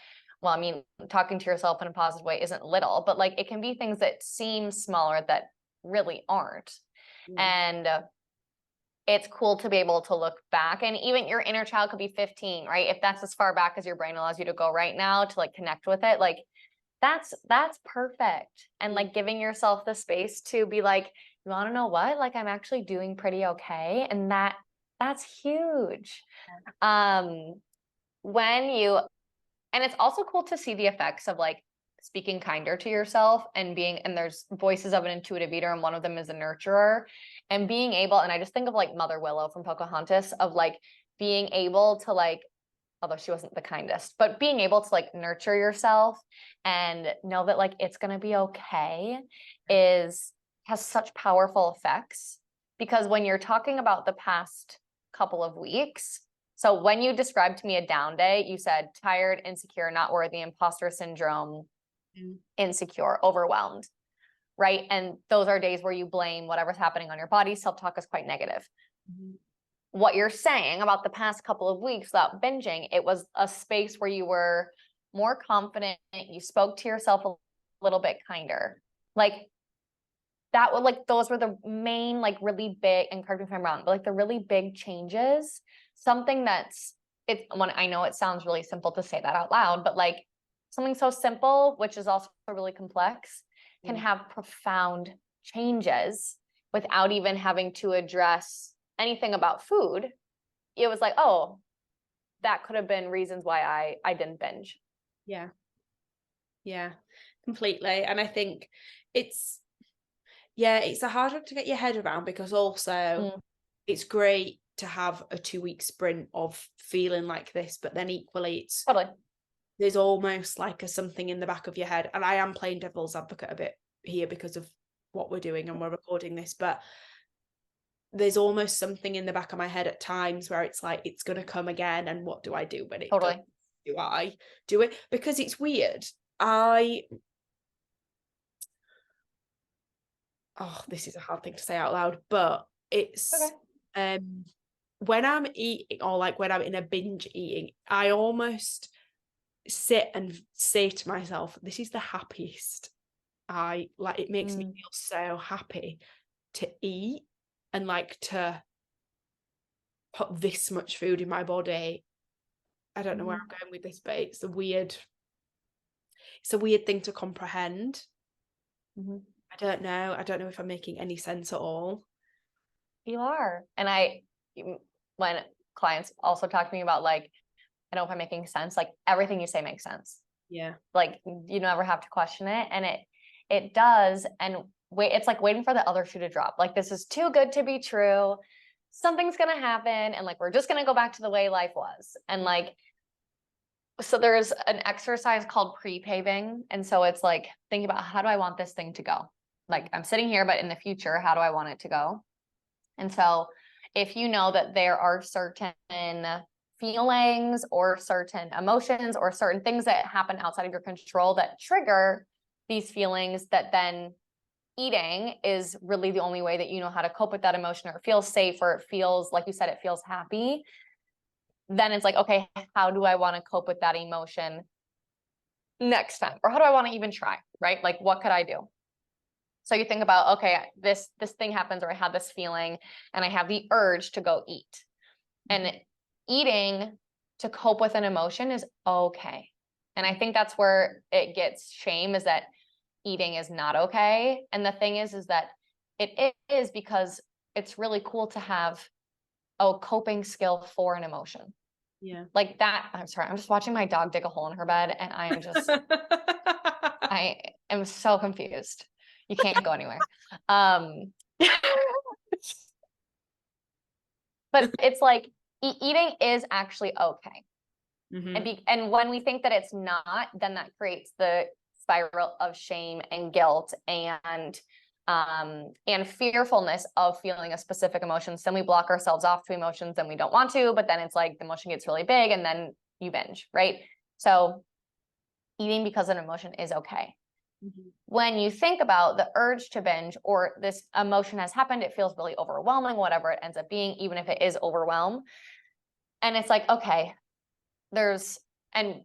Speaker 2: well, I mean, talking to yourself in a positive way isn't little, but like it can be things that seem smaller that really aren't. And it's cool to be able to look back, and even your inner child could be 15, right? If that's as far back as your brain allows you to go right now to like connect with it, like that's perfect. And like giving yourself the space to be like, you want to know what? Like I'm actually doing pretty okay. And that's huge. When you, and it's also cool to see the effects of like speaking kinder to yourself and being, and there's voices of an intuitive eater, and one of them is a nurturer, and being able, and I just think of like Mother Willow from Pocahontas, of like being able to like, although she wasn't the kindest, but being able to like nurture yourself and know that like it's going to be okay has such powerful effects. Because when you're talking about the past couple of weeks, so when you described to me a down day, you said tired, insecure, not worthy, imposter syndrome, insecure, overwhelmed, right? And those are days where you blame whatever's happening on your body. Self-talk is quite negative. What you're saying about the past couple of weeks without binging, it was a space where you were more confident. You spoke to yourself a little bit kinder. Like that would, like, those were the main, like really big, and correct me if I'm wrong, but like the really big changes, something that's, it's when I know it sounds really simple to say that out loud, but like something so simple, which is also really complex, can have profound changes without even having to address anything about food. It was like, oh, that could have been reasons why I didn't binge.
Speaker 1: Yeah, completely. And I think it's a hard one to get your head around, because also it's great to have a 2-week sprint of feeling like this, but then equally it's
Speaker 2: Totally.
Speaker 1: There's almost like a something in the back of your head, and I am playing devil's advocate a bit here because of what we're doing and we're recording this, but there's almost something in the back of my head at times where it's like, it's going to come again, and what do I do when it
Speaker 2: Totally.
Speaker 1: does? Do I do it? Because it's weird. This is a hard thing to say out loud, but it's
Speaker 2: Okay.
Speaker 1: when I'm eating, or like when I'm in a binge eating, I almost sit and say to myself, this is the happiest it makes me feel so happy to eat, and like to put this much food in my body. I don't know where I'm going with this, but it's a weird thing to comprehend. I don't know if I'm making any sense at all.
Speaker 2: You are. And when clients also talk to me about like, I don't know if I'm making sense, like everything you say makes sense.
Speaker 1: Yeah.
Speaker 2: Like you never have to question it. And it does. And it's like waiting for the other shoe to drop. Like, this is too good to be true. Something's going to happen. And like, we're just going to go back to the way life was. And like, so there's an exercise called pre-paving. And so it's like, thinking about, how do I want this thing to go? Like, I'm sitting here, but in the future, how do I want it to go? And so if you know that there are certain feelings or certain emotions or certain things that happen outside of your control that trigger these feelings, that then eating is really the only way that you know how to cope with that emotion, or it feels safe, or it feels, like you said, it feels happy, then it's like, okay, how do I want to cope with that emotion next time? Or how do I want to even try, right? Like, what could I do? So you think about, okay, this thing happens, or I have this feeling and I have the urge to go eat. And eating to cope with an emotion is okay. And I think that's where it gets shame, is that eating is not okay. And the thing is that it is, because it's really cool to have a coping skill for an emotion.
Speaker 1: Yeah.
Speaker 2: Like that. I'm sorry. I'm just watching my dog dig a hole in her bed and I am just, I am so confused. You can't go anywhere. But it's like eating is actually okay. And when we think that it's not, then that creates the spiral of shame and guilt and fearfulness of feeling a specific emotion. So then we block ourselves off to emotions and we don't want to, but then it's like the emotion gets really big and then you binge, right? So eating because of an emotion is okay. When you think about the urge to binge or this emotion has happened, it feels really overwhelming, whatever it ends up being, even if it is overwhelm. And it's like, okay, and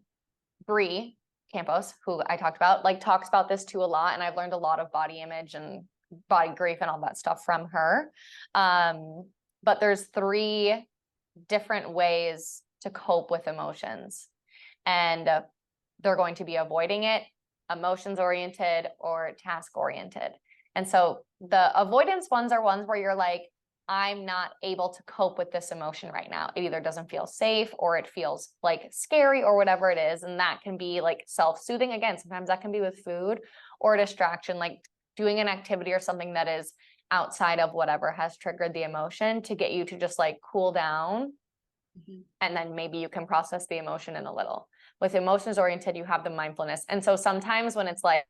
Speaker 2: Bree Campos, who I talked about, like talks about this too a lot. And I've learned a lot of body image and body grief and all that stuff from her. But there's 3 different ways to cope with emotions. And they're going to be avoiding it, emotions oriented, or task oriented. And so the avoidance ones are ones where you're like, I'm not able to cope with this emotion right now. It either doesn't feel safe or it feels like scary or whatever it is. And that can be like self-soothing. Again, sometimes that can be with food or distraction, like doing an activity or something that is outside of whatever has triggered the emotion to get you to just like cool down. And then maybe you can process the emotion in a little. With emotions oriented, you have the mindfulness. And so sometimes when it's like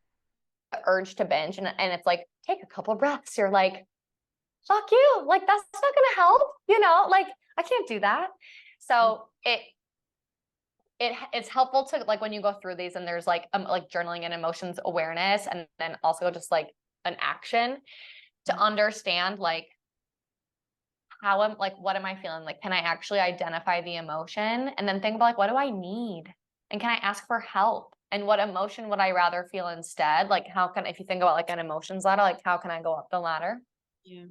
Speaker 2: the urge to binge and it's like, take a couple breaths, you're like, fuck you, like that's not gonna help, like I can't do that. So it's helpful to like when you go through these and there's like journaling and emotions awareness and then also just like an action to understand like what am I feeling? Like, can I actually identify the emotion and then think about like, what do I need? And can I ask for help? And what emotion would I rather feel instead? Like, if you think about like an emotions ladder, like how can I go up the ladder?
Speaker 1: Yeah.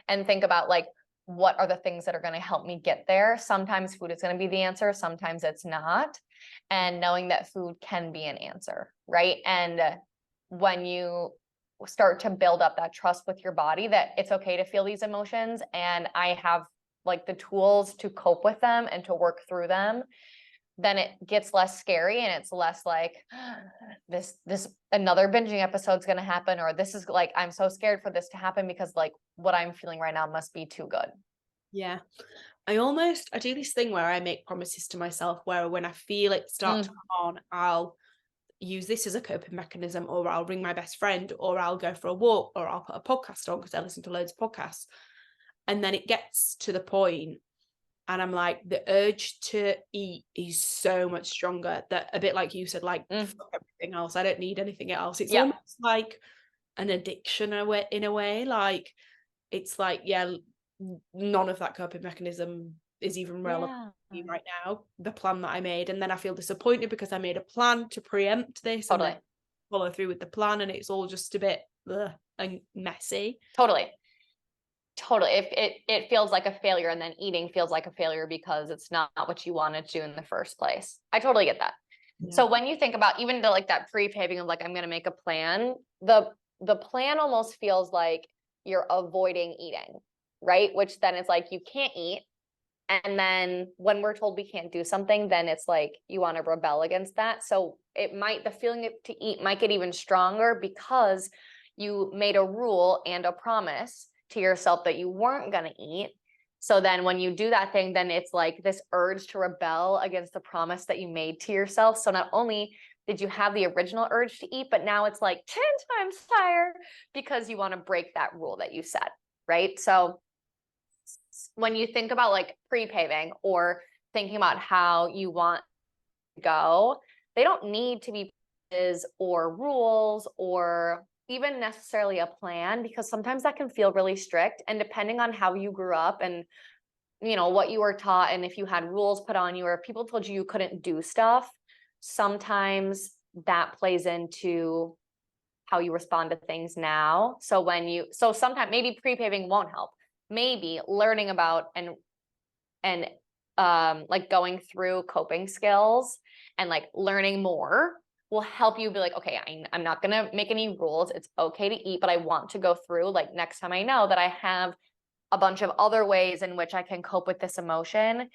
Speaker 2: And think about like, what are the things that are going to help me get there? Sometimes food is going to be the answer. Sometimes it's not. And knowing that food can be an answer, right? And when you start to build up that trust with your body that it's okay to feel these emotions and I have like the tools to cope with them and to work through them, then it gets less scary and it's less like this another binging episode is going to happen, or this is like, I'm so scared for this to happen because like what I'm feeling right now must be too good.
Speaker 1: Yeah. I do this thing where I make promises to myself where when I feel it start to come on, I'll use this as a coping mechanism, or I'll ring my best friend, or I'll go for a walk, or I'll put a podcast on because I listen to loads of podcasts. And then it gets to the point and I'm like, the urge to eat is so much stronger that a bit like you said, like fuck everything else. I don't need anything else. It's almost like an addiction in a way. Like it's like, yeah, none of that coping mechanism is even relevant right now, the plan that I made. And then I feel disappointed because I made a plan to preempt this and then follow through with the plan. And it's all just a bit and messy.
Speaker 2: Totally. It feels like a failure, and then eating feels like a failure because it's not what you wanted to do in the first place. I totally get that. Yeah. So when you think about even the like that pre-paving of like, I'm going to make a plan, the plan almost feels like you're avoiding eating, right? Which then it's like, you can't eat. And then when we're told we can't do something, then it's like, you want to rebel against that. So the feeling to eat might get even stronger because you made a rule and a promise to yourself that you weren't going to eat. So then when you do that thing, then it's like this urge to rebel against the promise that you made to yourself. So not only did you have the original urge to eat, but now it's like 10 times higher because you want to break that rule that you set, right? So when you think about like pre-paving or thinking about how you want to go, they don't need to be or rules or even necessarily a plan, because sometimes that can feel really strict. And depending on how you grew up and what you were taught, and if you had rules put on you or people told you couldn't do stuff, sometimes that plays into how you respond to things now. So sometimes maybe pre-paving won't help. Maybe learning about and like going through coping skills and like learning more will help you be like, okay, I'm not going to make any rules. It's okay to eat, but I want to go through, like, next time I know that I have a bunch of other ways in which I can cope with this emotion,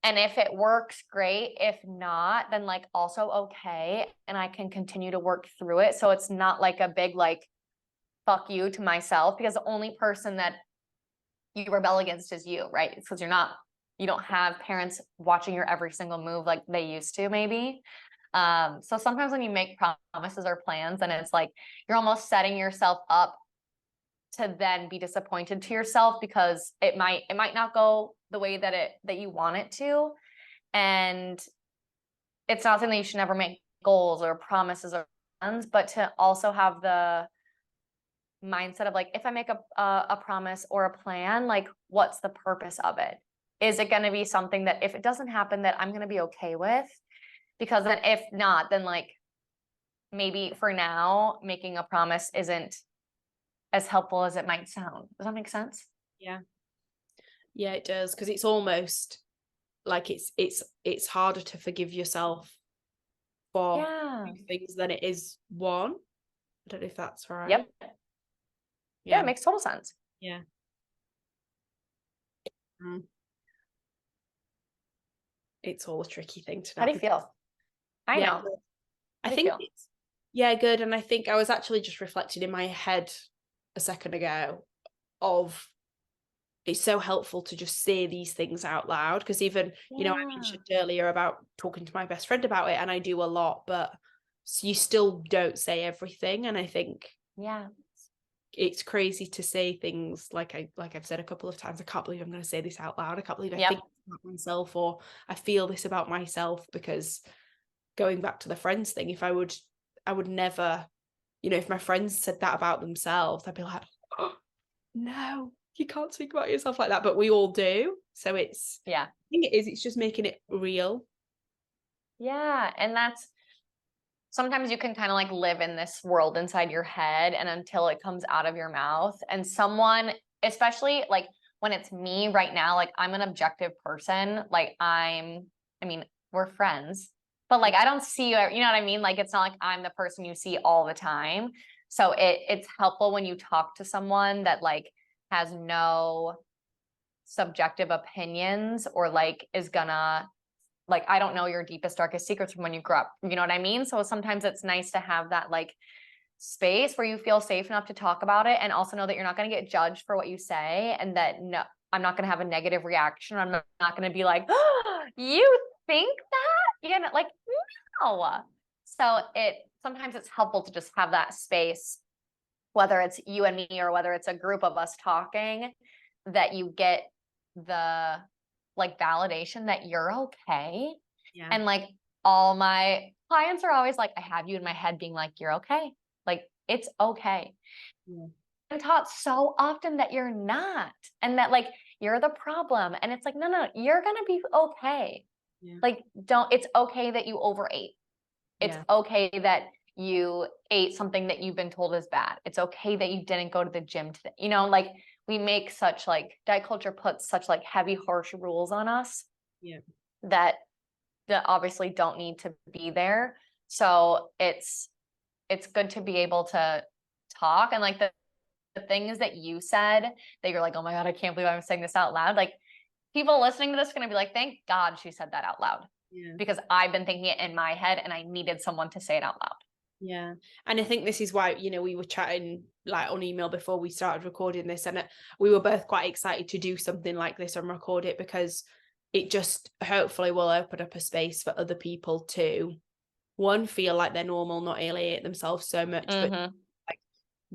Speaker 2: And if it works, great. If not, then like also okay. And I can continue to work through it. So it's not like a big like fuck you to myself, because the only person that you rebel against is you, right? It's because you don't have parents watching your every single move like they used to, maybe. So sometimes when you make promises or plans, and it's like you're almost setting yourself up to then be disappointed to yourself, because it might not go the way that you want it to. And it's not something that you should never make goals or promises or plans, but to also have the mindset of like, if I make a promise or a plan, like what's the purpose of it? Is it going to be something that if it doesn't happen that I'm going to be okay with? Because then if not, then like maybe for now making a promise isn't as helpful as it might sound. Does that make sense?
Speaker 1: Yeah. Yeah, it does, because it's almost like it's harder to forgive yourself for two things than it is one. I don't know if that's right.
Speaker 2: Yep. Yeah, it makes total sense.
Speaker 1: Yeah. It's all a tricky thing to
Speaker 2: How do you feel? I know.
Speaker 1: I think it's good. And I think I was actually just reflecting in my head a second ago of, it's so helpful to just say these things out loud, because even you know, I mentioned earlier about talking to my best friend about it, and I do a lot, but you still don't say everything. And I think it's crazy to say things like I've said a couple of times, I can't believe I'm going to say this out loud, I can't believe I think about myself, or I feel this about myself. Because going back to the friends thing, if I would never, you know, if my friends said that about themselves, I'd be like, oh, no, you can't speak about yourself like that. But we all do. So it's, I think it's just making it real.
Speaker 2: Yeah. And that's, sometimes you can kind of like live in this world inside your head, and until it comes out of your mouth, and someone, especially like when it's me right now, like I'm an objective person. Like I mean, we're friends, but like I don't see you, you know what I mean? Like it's not like I'm the person you see all the time. So it's helpful when you talk to someone that like has no subjective opinions, or like is gonna, like, I don't know your deepest, darkest secrets from when you grew up. You know what I mean? So sometimes it's nice to have that like space where you feel safe enough to talk about it, and also know that you're not going to get judged for what you say, and that no, I'm not going to have a negative reaction. I'm not going to be like, oh, you think that? You know, like, no. So sometimes it's helpful to just have that space, whether it's you and me or whether it's a group of us talking, that you get the like validation that you're okay. And like all my clients are always like, I have you in my head being like, you're okay. Like it's okay. I'm taught so often that you're not, and that like you're the problem. And it's like, no, you're gonna be okay. Like it's okay that you overate. It's okay that you ate something that you've been told is bad. It's okay that you didn't go to the gym today. You know, like we make such like, diet culture puts such like heavy, harsh rules on us that obviously don't need to be there. So it's good to be able to talk. And like the things that you said that you're like, oh my God, I can't believe I'm saying this out loud. Like people listening to this are going to be like, thank God she said that out loud. Because I've been thinking it in my head, and I needed someone to say it out loud.
Speaker 1: Yeah. And I think this is why, you know, we were chatting like on email before we started recording this, and we were both quite excited to do something like this and record it, because it just hopefully will open up a space for other people to, one, feel like they're normal, not alienate themselves so much, but like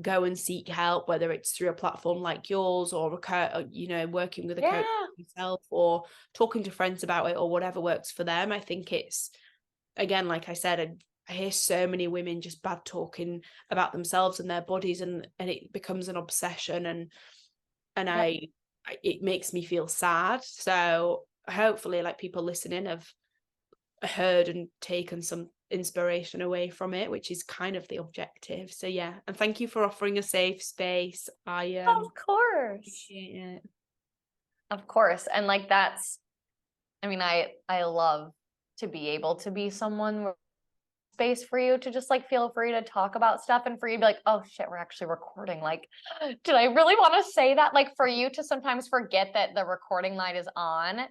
Speaker 1: go and seek help, whether it's through a platform like yours, or you know, working with a coach yourself, or talking to friends about it, or whatever works for them. I think it's, again, like I said, I hear so many women just bad talking about themselves and their bodies, and it becomes an obsession, and it makes me feel sad. So hopefully like people listening have heard and taken some inspiration away from it, which is kind of the objective. So yeah, and thank you for offering a safe space.
Speaker 2: Of course,
Speaker 1: appreciate it.
Speaker 2: Of course. And like that's, I mean, I love to be able to be someone, space for you to just like feel free to talk about stuff, and for you to be like, oh shit, we're actually recording. Like, did I really want to say that? Like for you to sometimes forget that the recording light is on.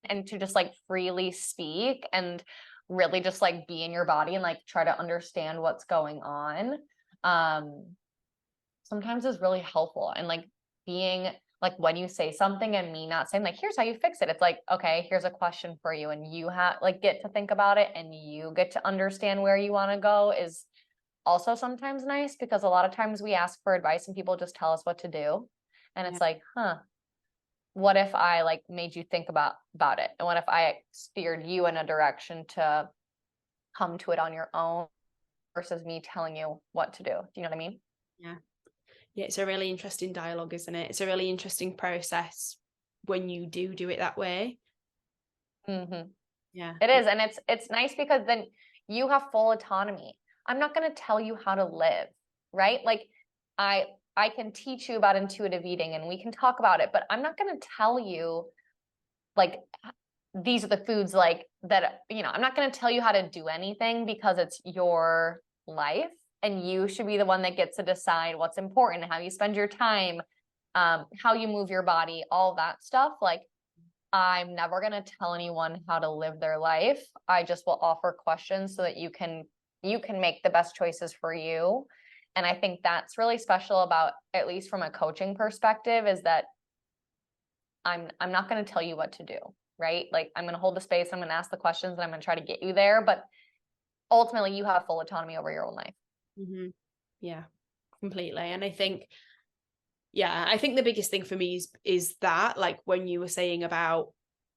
Speaker 2: and to just like freely speak and really just like be in your body and like try to understand what's going on, sometimes is really helpful. And like being like, when you say something and me not saying like, here's how you fix it. It's like, okay, here's a question for you. And you have like get to think about it and you get to understand where you want to go is also sometimes nice, because a lot of times we ask for advice and people just tell us what to do. And it's like, what if I like made you think about it? And what if I steered you in a direction to come to it on your own versus me telling you what to do? Do you know what I mean?
Speaker 1: Yeah. Yeah, it's a really interesting dialogue, isn't it? It's a really interesting process when you do it that way.
Speaker 2: Mm-hmm.
Speaker 1: Yeah.
Speaker 2: It is. And it's nice because then you have full autonomy. I'm not going to tell you how to live, right? Like I can teach you about intuitive eating and we can talk about it, but I'm not going to tell you like these are the foods like that, you know, I'm not going to tell you how to do anything, because it's your life and you should be the one that gets to decide what's important, how you spend your time, how you move your body, all that stuff. Like I'm never going to tell anyone how to live their life. I just will offer questions so that you can make the best choices for you. And I think that's really special about, at least from a coaching perspective, is that I'm not going to tell you what to do, right? Like I'm going to hold the space, I'm going to ask the questions, and I'm going to try to get you there. But ultimately you have full autonomy over your own life.
Speaker 1: Mm-hmm. Yeah, completely. And I think the biggest thing for me is that, like when you were saying about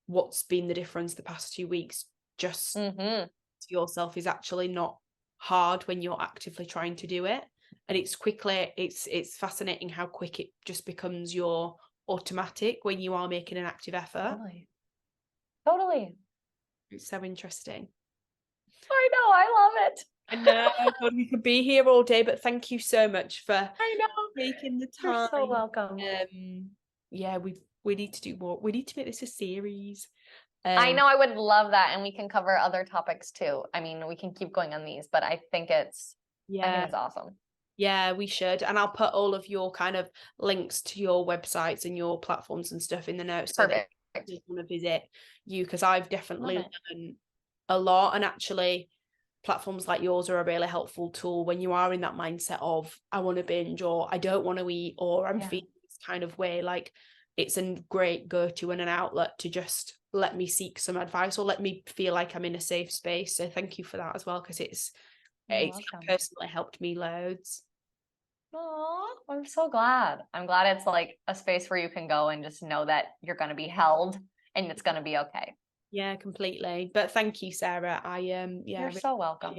Speaker 1: what's been the difference the past 2 weeks, just to yourself is actually not hard when you're actively trying to do it. And it's fascinating how quick it just becomes your automatic when you are making an active effort.
Speaker 2: Totally.
Speaker 1: It's so interesting.
Speaker 2: I know, I love it.
Speaker 1: I know, God, we could be here all day, but thank you so much for taking the time.
Speaker 2: You're so welcome.
Speaker 1: Yeah, we need to do more. We need to make this a series.
Speaker 2: I know, I would love that, and we can cover other topics too. I mean, we can keep going on these, but I think it's awesome.
Speaker 1: Yeah, we should. And I'll put all of your kind of links to your websites and your platforms and stuff in the notes.
Speaker 2: Perfect.
Speaker 1: So that you want to visit you, because I've definitely learned a lot. And actually, platforms like yours are a really helpful tool when you are in that mindset of I want to binge, or I don't want to eat, or I'm feeling this kind of way. Like it's a great go-to and an outlet to just let me seek some advice or let me feel like I'm in a safe space. So thank you for that as well, because it's personally helped me loads.
Speaker 2: Oh, I'm so glad. I'm glad it's like a space where you can go and just know that you're going to be held and it's going to be okay.
Speaker 1: Yeah, completely. But thank you, Sarah.
Speaker 2: You're so welcome.